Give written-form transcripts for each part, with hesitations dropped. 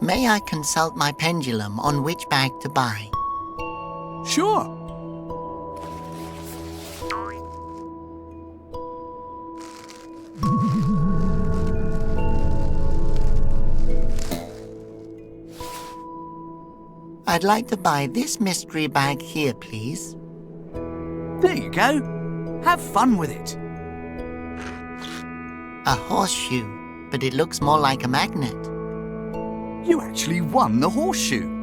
May I consult my pendulum on which bag to buy? Sure. I'd like to buy this mystery bag here, please. There you go. Have fun with it. A horseshoe, but it looks more like a magnet. You actually won the horseshoe.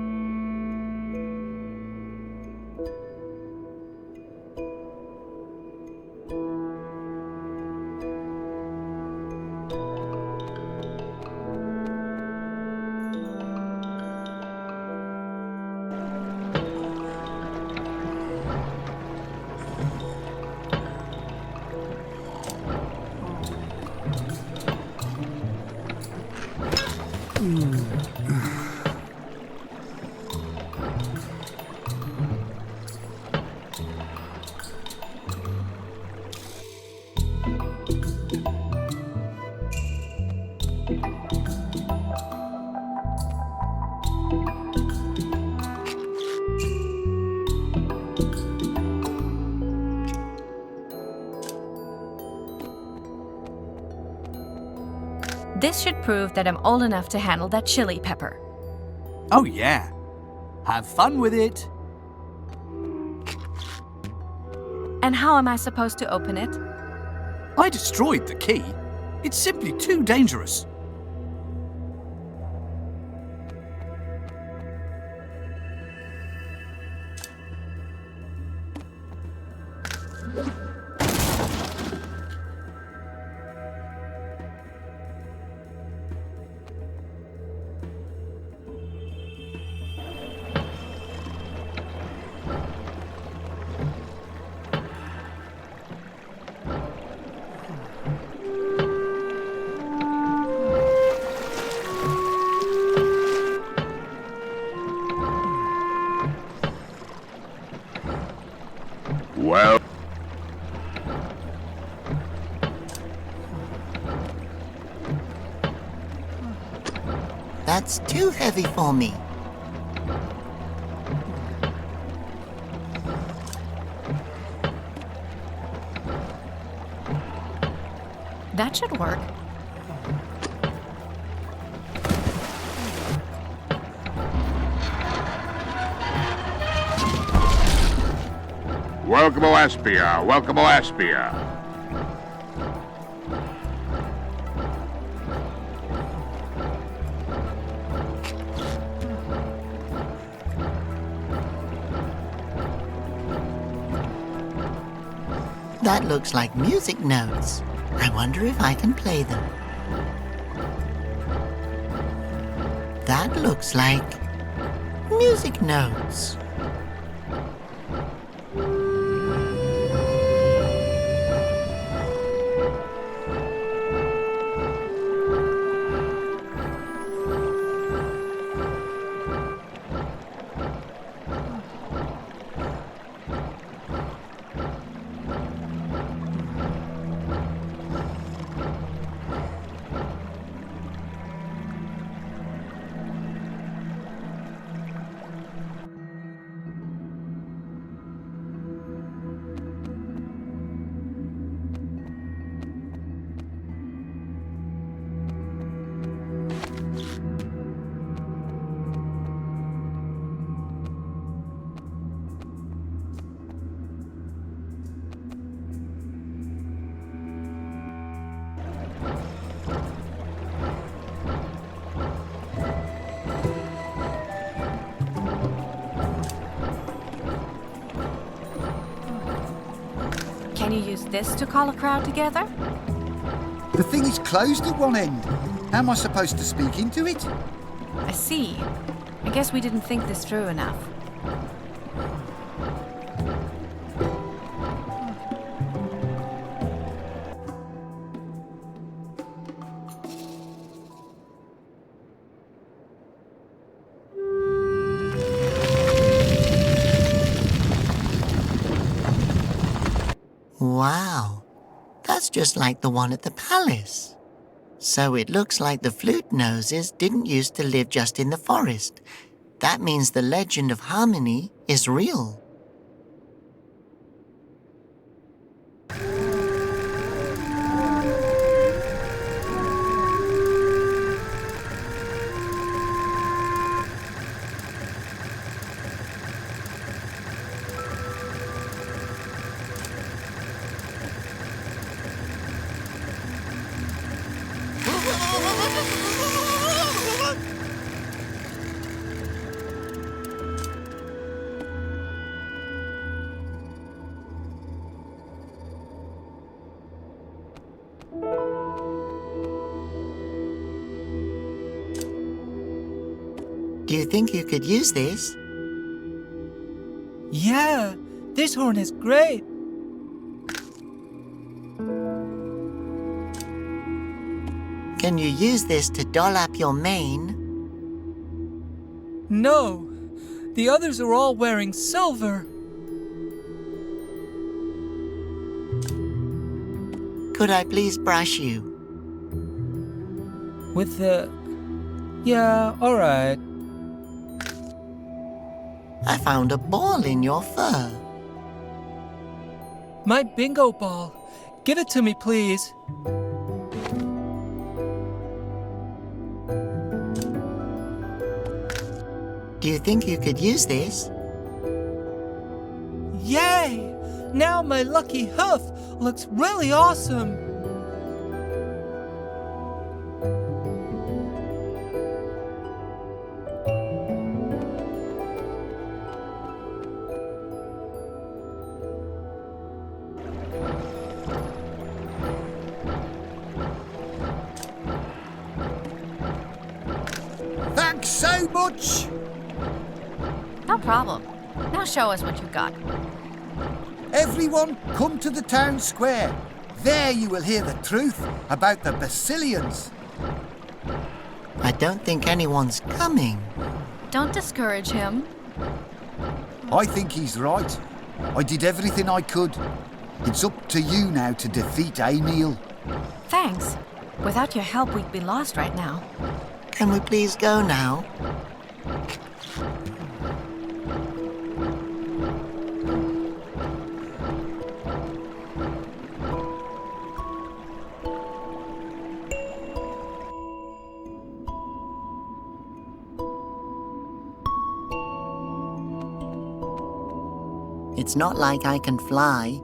This should prove that I'm old enough to handle that chili pepper. Oh yeah. Have fun with it. And how am I supposed to open it? I destroyed the key. It's simply too dangerous. Well, That's too heavy for me. That should work. welcome, Aspia. Welcome, Aspia. That looks like music notes. I wonder if I can play them. That looks like music notes. Can you use this to call a crowd together? The thing is closed at one end. How am I supposed to speak into it? I see. I guess we didn't think this through enough. Wow, that's just like the one at the palace. So it looks like the flutenoses didn't used to live just in the forest. That means the legend of harmony is real. Do you think you could use this? Yeah, this horn is great. Can you use this to doll up your mane? No, the others are all wearing silver. Could I please brush you? With the... Yeah, all right. I found a ball in your fur. My bingo ball. Give it to me, please. Do you think you could use this? Yay! Now my lucky hoof looks really awesome. Thanks so much. No problem. Now show us what you've got. Everyone, come to the town square. There you will hear the truth about the Basilians. I don't think anyone's coming. Don't discourage him. I think he's right. I did everything I could. It's up to you now to defeat Emil. Thanks. Without your help, we'd be lost right now. Can we please go now? It's not like I can fly.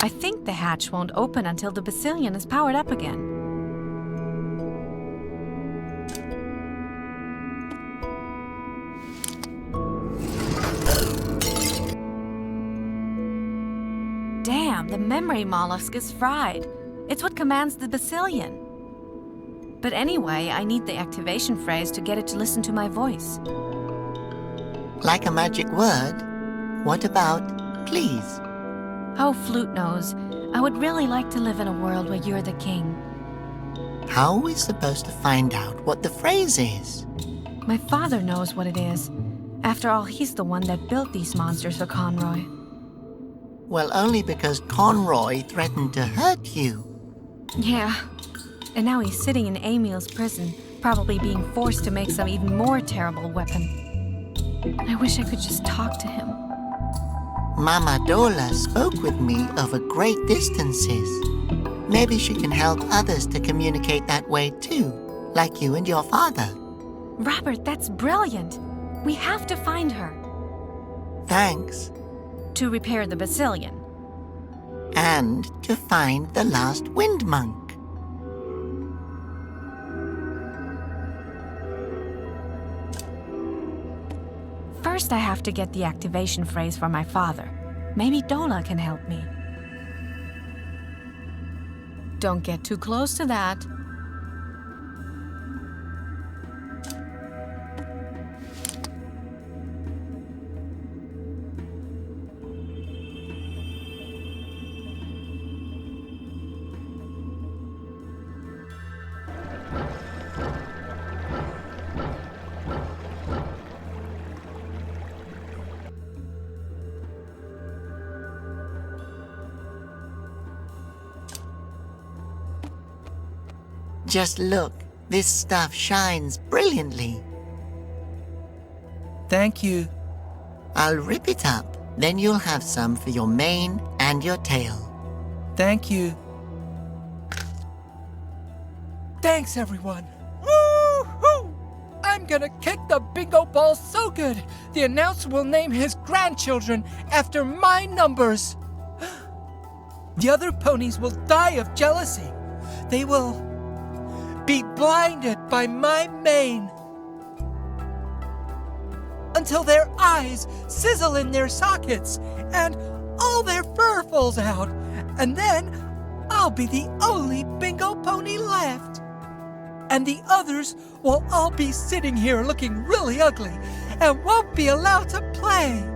I think the hatch won't open until the Basilian is powered up again. Damn, the memory mollusk is fried. It's what commands the Basilian. But anyway, I need the activation phrase to get it to listen to my voice. Like a magic word? What about please? Oh, Flute Nose, I would really like to live in a world where you're the king. How are we supposed to find out what the phrase is? My father knows what it is. After all, he's the one that built these monsters for Conroy. Well, only because Conroy threatened to hurt you. Yeah, and now he's sitting in Emil's prison, probably being forced to make some even more terrible weapon. I wish I could just talk to him. Mama Dolyu spoke with me over great distances. Maybe she can help others to communicate that way too, like you and your father. Robert, that's brilliant. We have to find her. Thanks. To repair the Basilian. And to find the last wind monk. First, I have to get the activation phrase for my father. Maybe Dolyu can help me. Don't get too close to that. Just look, this stuff shines brilliantly. Thank you. I'll rip it up, then you'll have some for your mane and your tail. Thank you. Thanks, everyone. Woo-hoo! I'm gonna kick the bingo ball so good, the announcer will name his grandchildren after my numbers. The other ponies will die of jealousy. They will be blinded by my mane until their eyes sizzle in their sockets and all their fur falls out, and then I'll be the only bingo pony left. And the others will all be sitting here looking really ugly and won't be allowed to play.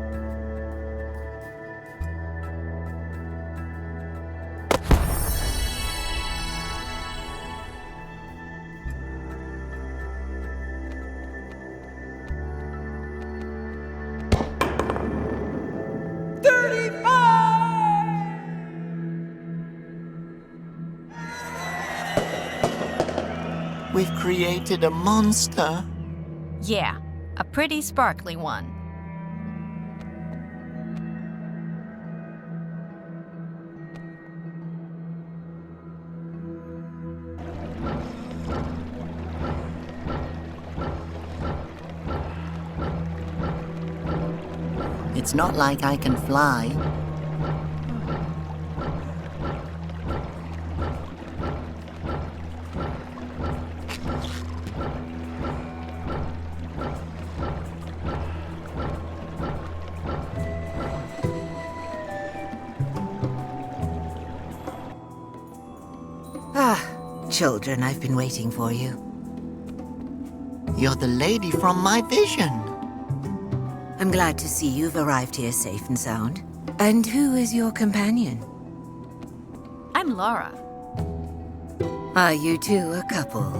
We've created a monster. Yeah, a pretty sparkly one. It's not like I can fly. Children, I've been waiting for you. You're the lady from my vision. I'm glad to see you've arrived here safe and sound. And who is your companion? I'm Laura. Are you two a couple?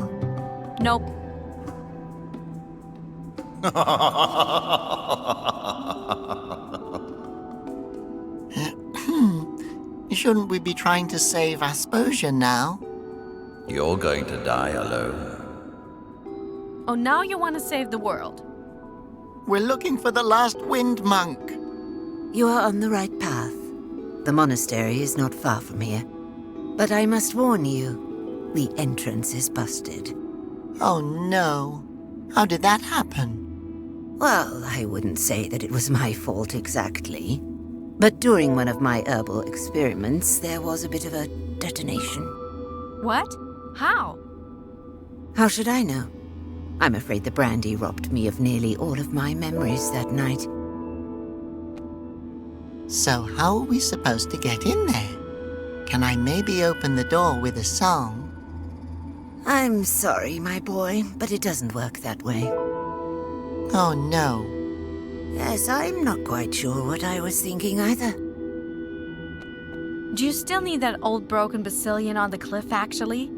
Nope. Shouldn't we be trying to save Aspozia now? You're going to die alone. Oh, now you want to save the world. We're looking for the last wind monk. You are on the right path. The monastery is not far from here. But I must warn you, the entrance is busted. Oh no. How did that happen? Well, I wouldn't say that it was my fault exactly. But during one of my herbal experiments, there was a bit of a detonation. What? How? How should I know? I'm afraid the brandy robbed me of nearly all of my memories that night. So how are we supposed to get in there? Can I maybe open the door with a song? I'm sorry, my boy, but it doesn't work that way. Oh no. Yes, I'm not quite sure what I was thinking either. Do you still need that old broken Basilian on the cliff, actually?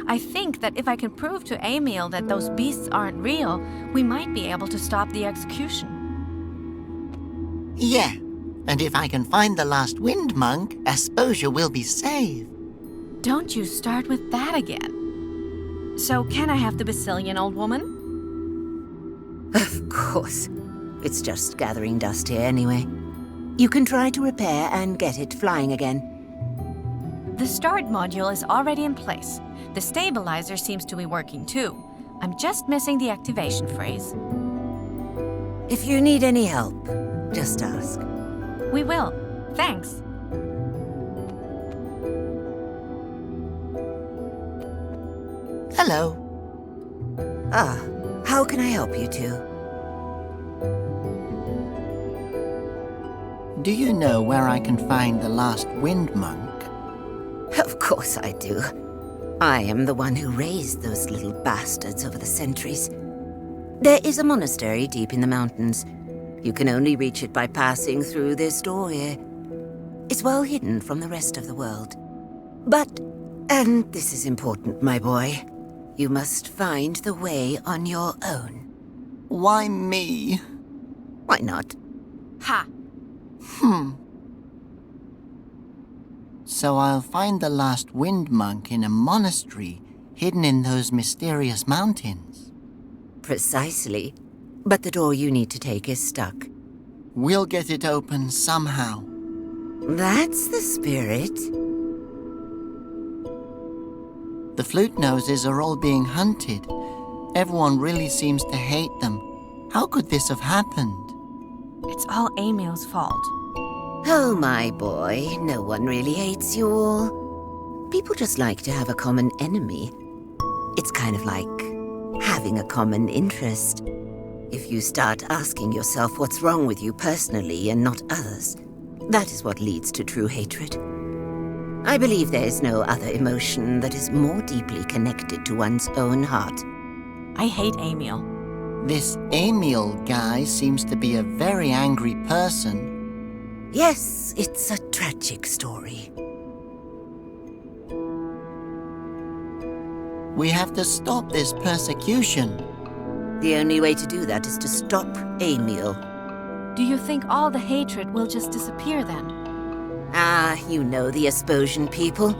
I think that if I can prove to Emil that those beasts aren't real, we might be able to stop the execution. Yeah, and if I can find the last wind monk, Aspozia will be saved. Don't you start with that again. So can I have the Basilian, old woman? Of course. It's just gathering dust here anyway. You can try to repair and get it flying again. The start module is already in place. The stabilizer seems to be working too. I'm just missing the activation phrase. If you need any help, just ask. We will. Thanks. Hello. Ah, how can I help you two? Do you know where I can find the last wind monk? Of course I do. I am the one who raised those little bastards over the centuries. There is a monastery deep in the mountains. You can only reach it by passing through this door here. It's well hidden from the rest of the world. But, and this is important, my boy, you must find the way on your own. Why me? Why not? Ha! So I'll find the last wind monk in a monastery hidden in those mysterious mountains. Precisely. But the door you need to take is stuck. We'll get it open somehow. That's the spirit. The flutenoses are all being hunted. Everyone really seems to hate them. How could this have happened? It's all Emil's fault. Oh, my boy, no one really hates you all. People just like to have a common enemy. It's kind of like having a common interest. If you start asking yourself what's wrong with you personally and not others, that is what leads to true hatred. I believe there is no other emotion that is more deeply connected to one's own heart. I hate Emil. This Emil guy seems to be a very angry person. Yes, it's a tragic story. We have to stop this persecution. The only way to do that is to stop Emil. Do you think all the hatred will just disappear then? Ah, you know the Aspozien people.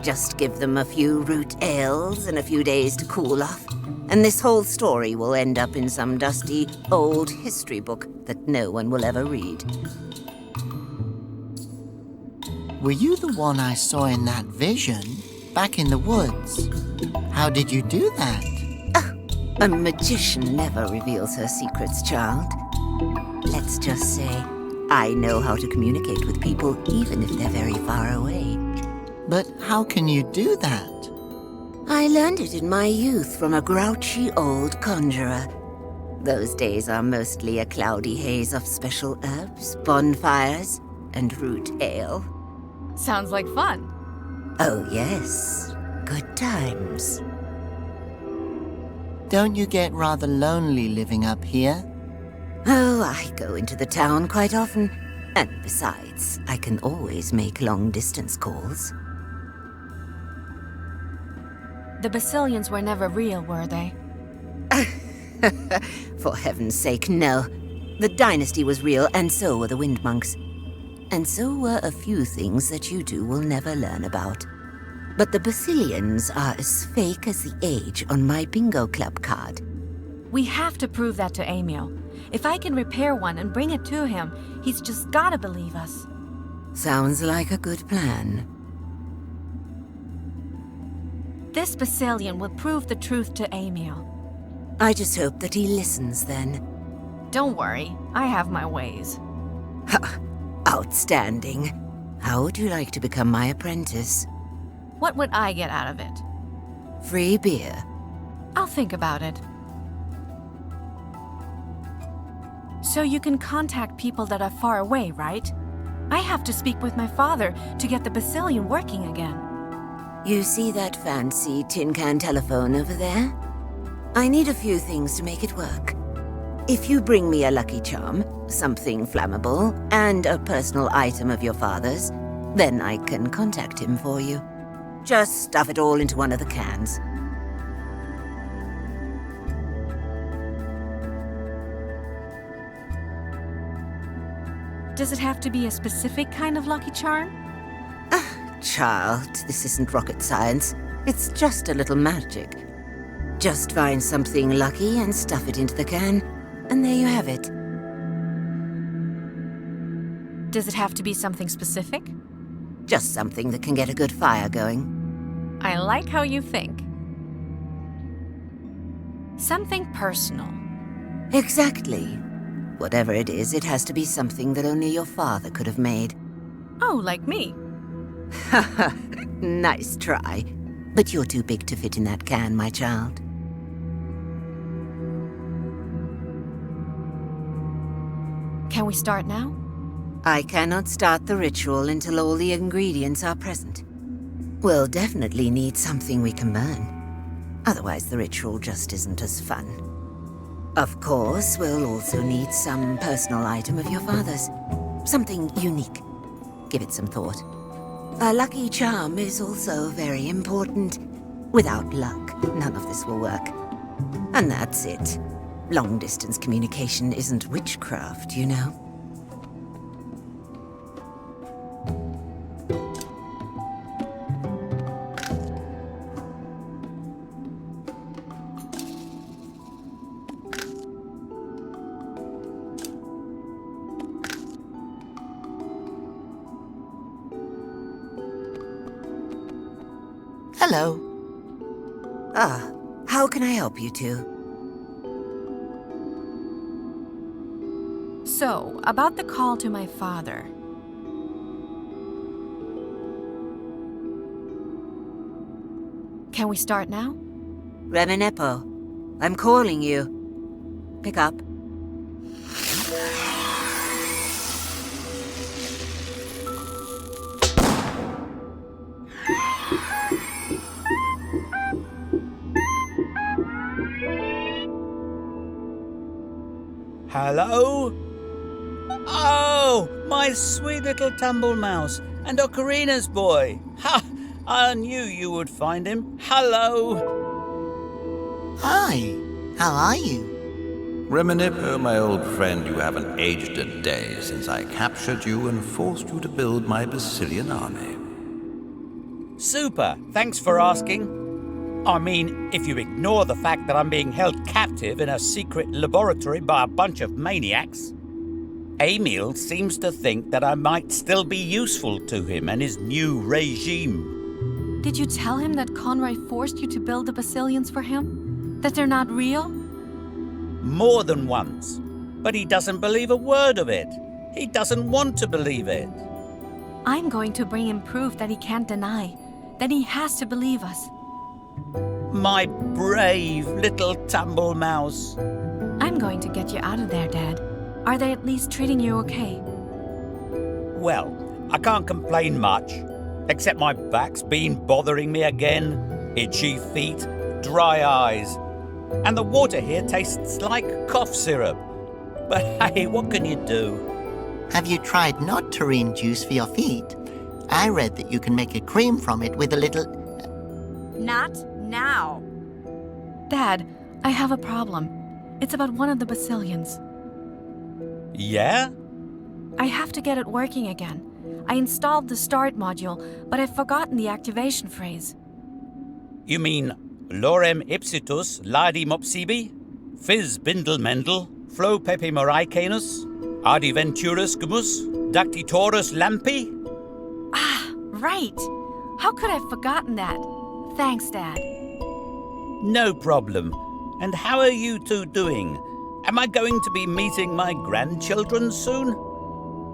Just give them a few root ales and a few days to cool off, and this whole story will end up in some dusty old history book that no one will ever read. Were you the one I saw in that vision, back in the woods? How did you do that? A magician never reveals her secrets, child. Let's just say, I know how to communicate with people even if they're very far away. But how can you do that? I learned it in my youth from a grouchy old conjurer. Those days are mostly a cloudy haze of special herbs, bonfires, and root ale. Sounds like fun. Oh yes, good times. Don't you get rather lonely living up here? Oh, I go into the town quite often. And besides, I can always make long-distance calls. The Basilians were never real, were they? For heaven's sake, no. The dynasty was real, and so were the wind monks. And so were a few things that you two will never learn about. But the Basilians are as fake as the age on my bingo club card. We have to prove that to Emil. If I can repair one and bring it to him, he's just gotta believe us. Sounds like a good plan. This Basilian will prove the truth to Emil. I just hope that he listens then. Don't worry, I have my ways. Ha! Outstanding. How would you like to become my apprentice? What would I get out of it? Free beer. I'll think about it. So you can contact people that are far away, right? I have to speak with my father to get the Basilian working again. You see that fancy tin can telephone over there? I need a few things to make it work. If you bring me a lucky charm, something flammable, and a personal item of your father's, then I can contact him for you. Just stuff it all into one of the cans. Does it have to be a specific kind of lucky charm? Child, this isn't rocket science. It's just a little magic. Just find something lucky and stuff it into the can, and there you have it. Does it have to be something specific? Just something that can get a good fire going. I like how you think. Something personal. Exactly. Whatever it is, it has to be something that only your father could have made. Oh, like me. Haha, nice try. But you're too big to fit in that can, my child. Can we start now? I cannot start the ritual until all the ingredients are present. We'll definitely need something we can burn. Otherwise, the ritual just isn't as fun. Of course, we'll also need some personal item of your father's. Something unique. Give it some thought. A lucky charm is also very important. Without luck, none of this will work. And that's it. Long-distance communication isn't witchcraft, you know? Hello. Ah, how can I help you two? So, about the call to my father. Can we start now? Reminepo, I'm calling you. Pick up. Hello? Oh, my sweet little tumble mouse and Ocarina's boy. Ha! I knew you would find him. Hello. Hi. How are you? Reminipo, my old friend, you haven't aged a day since I captured you and forced you to build my Basilian army. Super. Thanks for asking. I mean, if you ignore the fact that I'm being held captive in a secret laboratory by a bunch of maniacs, Emil seems to think that I might still be useful to him and his new regime. Did you tell him that Conroy forced you to build the Basilians for him? That they're not real? More than once. But he doesn't believe a word of it. He doesn't want to believe it. I'm going to bring him proof that he can't deny, that he has to believe us. My brave little tumble mouse. I'm going to get you out of there, Dad. Are they at least treating you okay? Well, I can't complain much. Except my back's been bothering me again. Itchy feet, dry eyes. And the water here tastes like cough syrup. But hey, what can you do? Have you tried not taurine juice for your feet? I read that you can make a cream from it with a little... Not now. Dad, I have a problem. It's about one of the Basilians. Yeah? I have to get it working again. I installed the start module, but I've forgotten the activation phrase. You mean Lorem ipsitus ladi mopsibi? Fizz bindle mendel? Flo pepe moraicanus? Ardiventurus gumus? Dactitorus lampi? Ah, right. How could I have forgotten that? Thanks, Dad. No problem. And how are you two doing? Am I going to be meeting my grandchildren soon?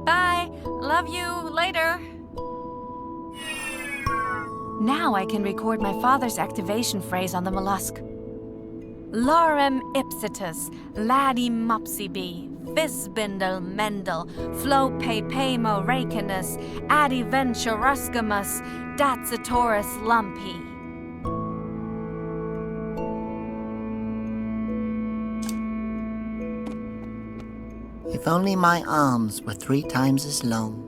Bye. Love you. Later. Now I can record my father's activation phrase on the mollusk. Lorem ipsitus, ladi mopsibi, visbindel mendel, flo pepemo racinus, adiventuruscamus, datsitoris lumpi. If only my arms were 3 times as long.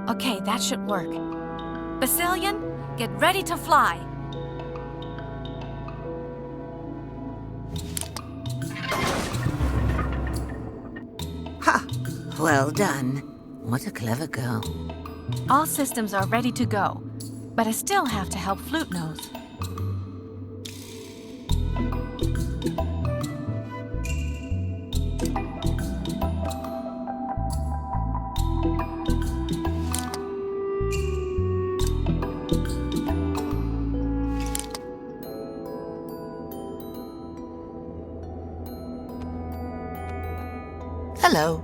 Okay, that should work. Basilian, get ready to fly. Ha! Well done. What a clever girl. All systems are ready to go, but I still have to help Flute Nose. Hello.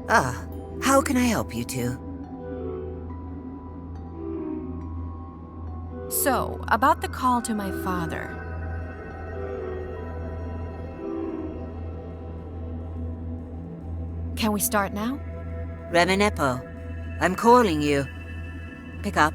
Ah, how can I help you two? So, about the call to my father. Can we start now? Reminepo, I'm calling you. Pick up.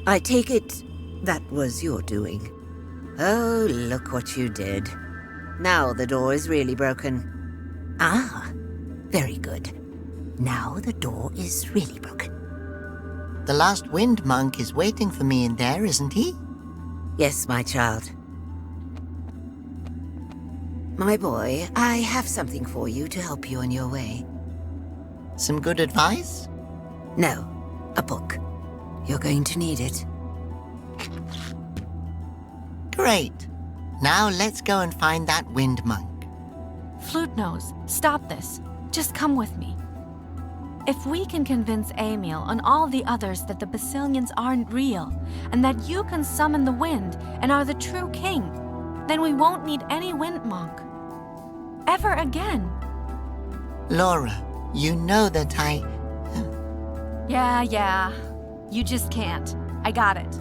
I take it that was your doing. Oh, look what you did. Now the door is really broken. Ah, very good. Now the door is really broken. The last wind monk is waiting for me in there, isn't he? Yes, my child. My boy, I have something for you to help you on your way. Some good advice? No, a book. You're going to need it. Great. Now let's go and find that wind monk. Flute Nose, stop this. Just come with me. If we can convince Emil and all the others that the Basilians aren't real, and that you can summon the wind and are the true king, then we won't need any wind monk. Ever again. Laura, you know that I... Yeah. You just can't. I got it.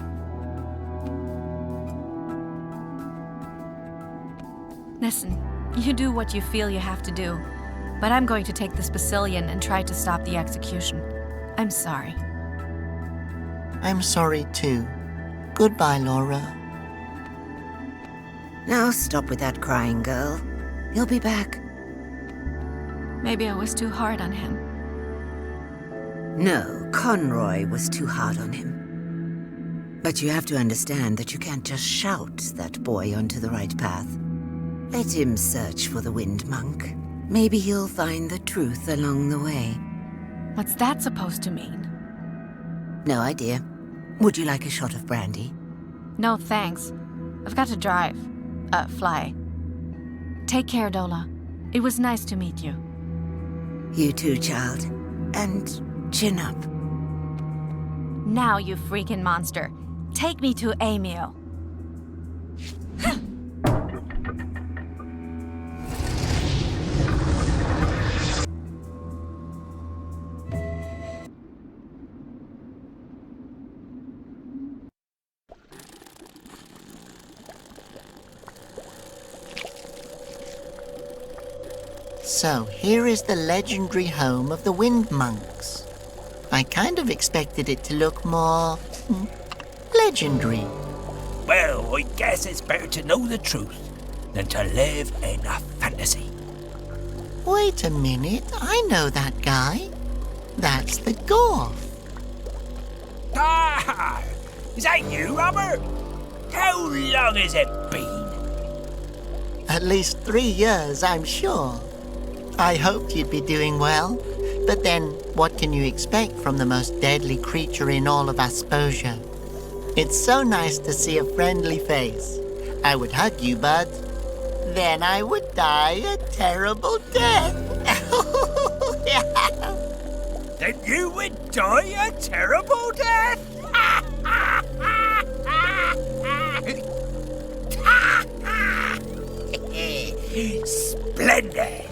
Listen, you do what you feel you have to do, but I'm going to take this Basilian and try to stop the execution. I'm sorry. I'm sorry too. Goodbye, Laura. Now stop with that crying, girl. He'll be back. Maybe I was too hard on him. No, Conroy was too hard on him. But you have to understand that you can't just shout that boy onto the right path. Let him search for the wind monk. Maybe he'll find the truth along the way. What's that supposed to mean? No idea. Would you like a shot of brandy? No, thanks. I've got to drive. Fly. Take care, Dola. It was nice to meet you. You too, child. And chin up. Now, you freaking monster. Take me to Emil. So, here is the legendary home of the wind monks. I kind of expected it to look more... legendary. Well, I guess it's better to know the truth than to live in a fantasy. Wait a minute, I know that guy. That's the Gorf. Ah! Is that you, Robert? How long has it been? At least 3 years, I'm sure. I hoped you'd be doing well, but then what can you expect from the most deadly creature in all of Aspozia? It's so nice to see a friendly face. I would hug you, but then I would die a terrible death. Then you would die a terrible death? Splendid!